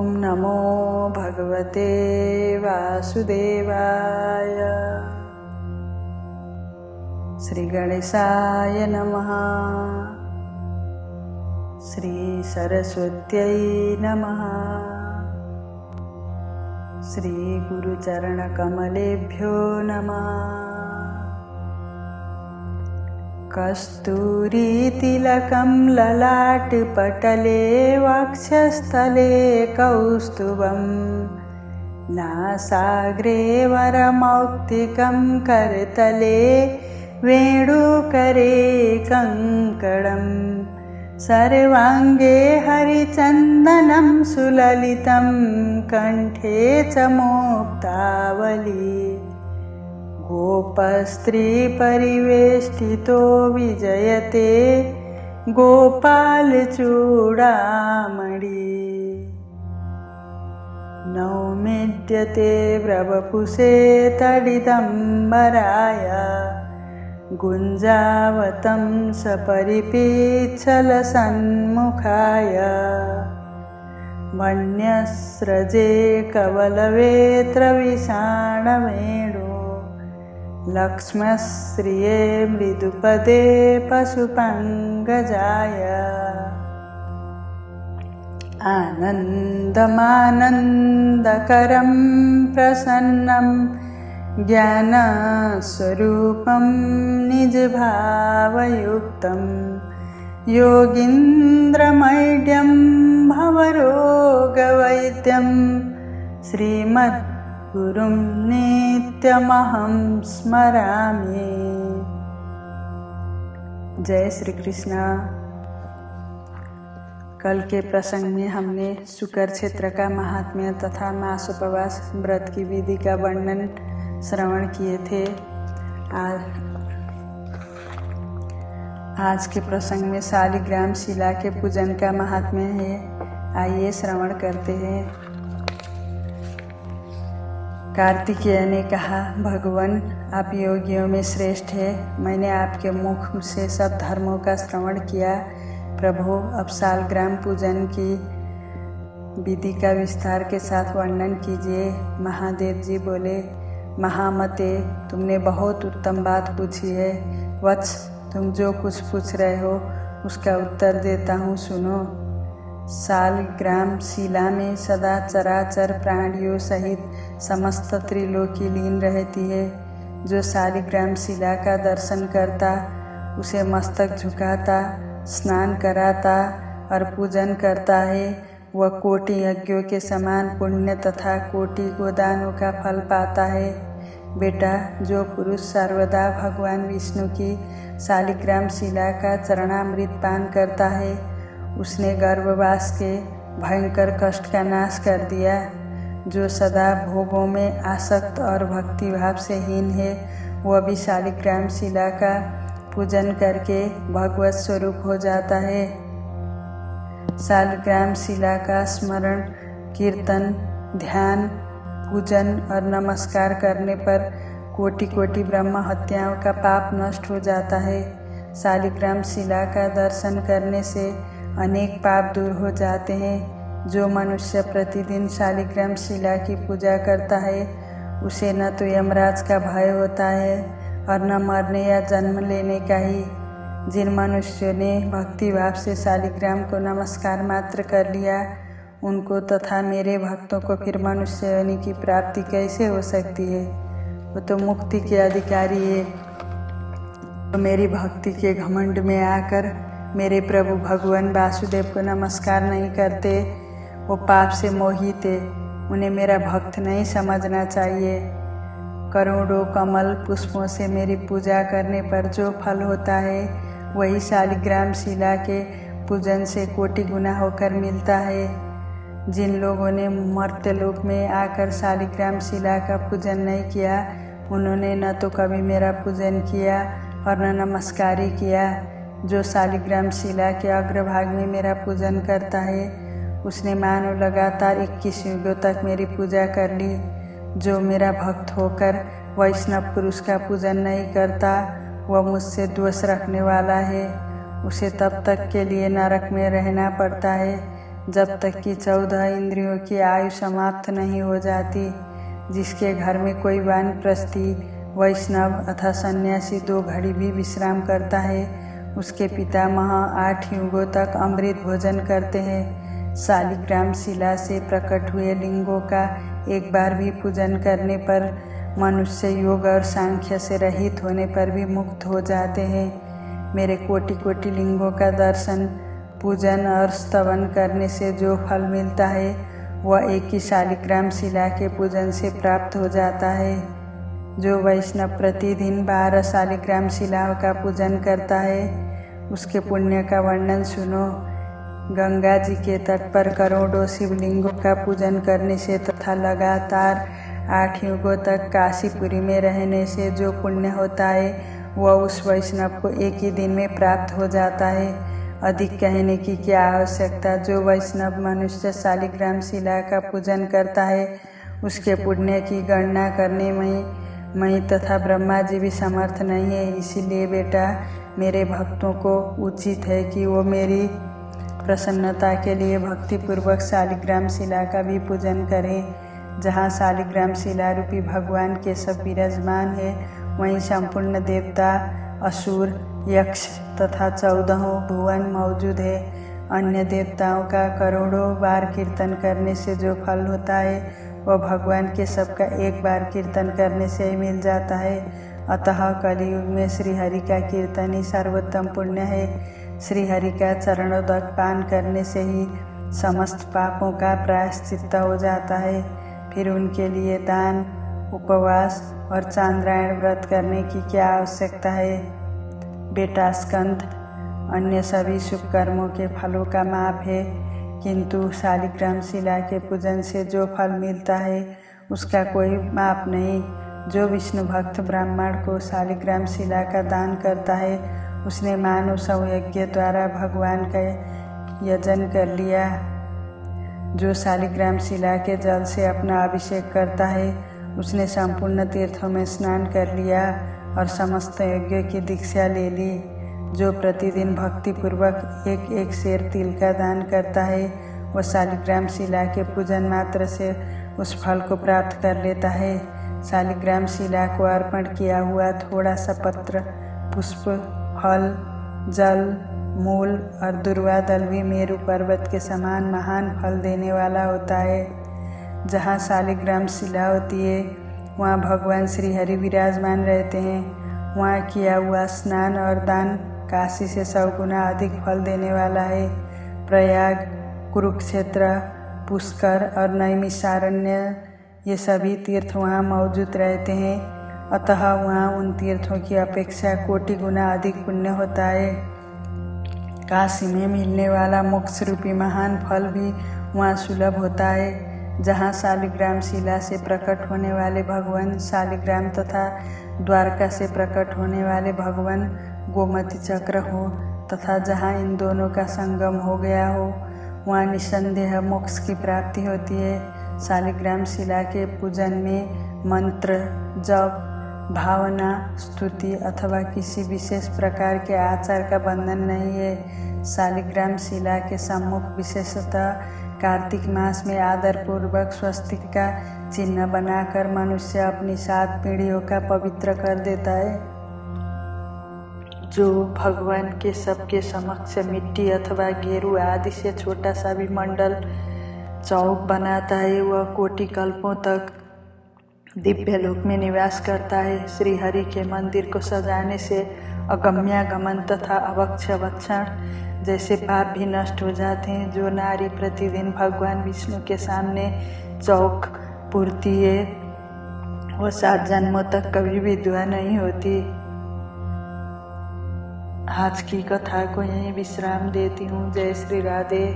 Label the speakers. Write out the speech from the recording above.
Speaker 1: ॐ नमो भगवते वासुदेवाय। श्री गणेशाय नमः। श्री सरस्वत्यै नमः। श्री गुरुचरणकमलेभ्यो नमः। कस्तूरीतिलकं ललाटपटले वक्षस्थले कौस्तुभं नासाग्रे वरमौक्तिकं करतले वेणुकरे कङ्कणं सर्वाङ्गे हरिचन्दनं सुललितं कण्ठे च मुक्तावली गोपस्त्री परिवेष्टितो विजयते गोपालचूडामणि नौमिड्यते ब्रवपुषे तडिदम्बराय गुञ्जावतं सपरिपीच्छलसन्मुखाय वन्यस्रजे कवलवेत्रविषाणवेणु लक्ष्मश्रिये मृदुपदे पशुपङ्गजाय आनन्दमानन्दकरं प्रसन्नं ज्ञानस्वरूपं निजभावयुक्तं योगीन्द्रमैड्यं भवरोगवैद्यं श्रीमद्गुरुं नित्यमहं स्मरामि। जय श्री कृष्ण। कल के प्रसंग में हमने शुक्र क्षेत्र का महात्म्य तथा मासोपवास व्रत की विधि का वर्णन श्रवण किए थे। आज के प्रसंग में शालिग्राम शिला के पूजन का महात्म्य है। आइए श्रवण करते हैं। कार्तिकेय ने कहा, भगवान आप योगियों में श्रेष्ठ है। मैंने आपके मुख से सब धर्मों का श्रवण किया। प्रभु अब शालग्राम पूजन की विधि का विस्तार के साथ वर्णन कीजिए। महादेव जी बोले, महामते तुमने बहुत उत्तम बात पूछी है। वत्स तुम जो कुछ पूछ रहे हो उसका उत्तर देता हूँ, सुनो। शालग्राम शिला में सदा चराचर प्राणियों सहित समस्त त्रिलोकी लीन रहती है। जो शालिग्राम शिला का दर्शन करता, उसे मस्तक झुकाता, स्नान कराता और पूजन करता है, वह कोटि यज्ञों के समान पुण्य तथा कोटि गोदानों का फल पाता है। बेटा, जो पुरुष सर्वदा भगवान विष्णु की शालिग्राम शिला का चरणामृत पान करता है, उसने गर्भवास के भयंकर कष्ट का नाश कर दिया। जो सदा भोगों में आसक्त और भक्तिभाव से हीन है, वह भी शालिग्राम शिला का पूजन करके भगवत स्वरूप हो जाता है। शालिग्राम शिला का स्मरण, कीर्तन, ध्यान, पूजन और नमस्कार करने पर कोटि कोटि ब्रह्म हत्याओं का पाप नष्ट हो जाता है। शालिग्राम शिला का दर्शन करने से अनेक पाप दूर हो जाते हैं। जो मनुष्य प्रतिदिन शालिग्राम शिला की पूजा करता है, उसे न तो यमराज का भय होता है और न मरने या जन्म लेने का ही। जिन मनुष्यों ने भक्तिभाव से शालिग्राम को नमस्कार मात्र कर लिया, उनको तथा मेरे भक्तों को फिर मनुष्य योनि की प्राप्ति कैसे हो सकती है? वो तो मुक्ति के अधिकारी है। तो मेरी भक्ति के घमंड में आकर मेरे प्रभु भगवान वासुदेव को नमस्कार नहीं करते, वो पाप से मोहित है। उन्हें मेरा भक्त नहीं समझना चाहिए। करोड़ों कमल पुष्पों से मेरी पूजा करने पर जो फल होता है, वही शालिग्राम शिला के पूजन से कोटि गुना होकर मिलता है। जिन लोगों ने मर्त्यलोक में आकर शालिग्राम शिला का पूजन नहीं किया, उन्होंने न तो कभी मेरा पूजन किया और न नमस्कार ही किया। जो शालिग्राम शिला के अग्रभाग में मेरा पूजन करता है, उसने मानो लगातार 21 युगों तक मेरी पूजा कर ली। जो मेरा भक्त होकर वैष्णव पुरुष का पूजन नहीं करता, वह मुझसे द्वेष रखने वाला है। उसे तब तक के लिए नरक में रहना पड़ता है जब तक कि 14 इंद्रियों की आयु समाप्त नहीं हो जाती। जिसके घर में कोई वानप्रस्थी, वैष्णव अथवा सन्यासी 2 घड़ी भी विश्राम करता है, उसके पितामह 8 युगों तक अमृत भोजन करते हैं। शालिग्राम शिला से प्रकट हुए लिंगों का एक बार भी पूजन करने पर मनुष्य योग और सांख्य से रहित होने पर भी मुक्त हो जाते हैं। मेरे कोटि कोटि लिंगों का दर्शन, पूजन और स्तवन करने से जो फल मिलता है वह एक ही शालिग्राम शिला के पूजन से प्राप्त हो जाता है। जो वैष्णव प्रतिदिन 12 शालिग्राम शिलाओं का पूजन करता है, उसके पुण्य का वर्णन सुनो। गंगा जी के तट पर करोड़ों शिवलिंगों का पूजन करने से तथा लगातार 8 युगों तक काशीपुरी में रहने से जो पुण्य होता है वह उस वैष्णव को एक ही दिन में प्राप्त हो जाता है। अधिक कहने की क्या आवश्यकता। जो वैष्णव मनुष्य शालिग्राम शिला का पूजन करता है, उसके पुण्य की गणना करने में मैं तथा ब्रह्मा जी भी समर्थ नहीं है। इसीलिए बेटा, मेरे भक्तों को उचित है कि वो मेरी प्रसन्नता के लिए भक्तिपूर्वक शालिग्राम शिला का भी पूजन करें। जहाँ शालिग्राम शिला रूपी भगवान के सब विराजमान है, वहीं संपूर्ण देवता, असुर, यक्ष तथा 14 भुवन मौजूद है। अन्य देवताओं का करोड़ों बार कीर्तन करने से जो फल होता है वह भगवान के सबका एक बार कीर्तन करने से ही मिल जाता है। अतः कलियुग में श्रीहरि का कीर्तन ही सर्वोत्तम पुण्य है। श्रीहरि का चरणोदक पान करने से ही समस्त पापों का प्रायश्चित्त हो जाता है। फिर उनके लिए दान, उपवास और चांद्रायण व्रत करने की क्या आवश्यकता है। बेटा स्कंद, अन्य सभी शुभ कर्मों के फलों का माप है, किंतु शालिग्राम शिला के पूजन से जो फल मिलता है उसका कोई माप नहीं। जो विष्णु भक्त ब्राह्मण को शालिग्राम शिला का दान करता है, उसने मानव संयज्ञ द्वारा भगवान का यजन कर लिया। जो शालिग्राम शिला के जल से अपना अभिषेक करता है, उसने संपूर्ण तीर्थों में स्नान कर लिया और समस्त यज्ञ की दीक्षा ले ली। जो प्रतिदिन भक्तिपूर्वक एक एक शेर तिल का दान करता है, वह शालिग्राम शिला के पूजन मात्र से उस फल को प्राप्त कर लेता है। शालिग्राम शिला को अर्पण किया हुआ थोड़ा सा पत्र, पुष्प, फल, जल, मूल और दुर्वा दल भी मेरु पर्वत के समान महान फल देने वाला होता है। जहाँ शालिग्राम शिला होती है वहाँ भगवान श्रीहरि विराजमान रहते हैं। वहाँ किया हुआ स्नान और दान काशी से 100 गुना अधिक फल देने वाला है। प्रयाग, कुरुक्षेत्र, पुष्कर और नैमिषारण्य, ये सभी तीर्थ वहाँ मौजूद रहते हैं। अतः वहाँ उन तीर्थों की अपेक्षा कोटि गुना अधिक पुण्य होता है। काशी में मिलने वाला मोक्ष रूपी महान फल भी वहाँ सुलभ होता है। जहाँ शालिग्राम शिला से प्रकट होने वाले भगवान शालिग्राम तथा द्वारका से प्रकट होने वाले भगवान गोमती चक्र हो तथा जहाँ इन दोनों का संगम हो गया हो, वहाँ निसंदेह मोक्ष की प्राप्ति होती है। शालिग्राम शिला के पूजन में मंत्र, जप, भावना, स्तुति अथवा किसी विशेष प्रकार के आचार का बंधन नहीं है। शालिग्राम शिला के सम्मुख विशेषतः कार्तिक मास में आदरपूर्वक स्वस्तिक का चिन्ह बनाकर मनुष्य अपनी 7 पीढ़ियों का पवित्र कर देता है। जो भगवान के सबके समक्ष मिट्टी अथवा गेरू आदि से छोटा सा भी मंडल चौक बनाता है, वह कोटि कल्पों तक दिव्य लोक में निवास करता है। श्री हरि के मंदिर को सजाने से अगम्यागमन तथा अवक्षवक्षण जैसे पाप भी नष्ट हो जाते हैं। जो नारी प्रतिदिन भगवान विष्णु के सामने चौक पूरती है, वह 7 जन्मों तक कभी विधवा नहीं होती। आज की कथा को यहीं विश्राम देती हूँ। जय श्री राधे।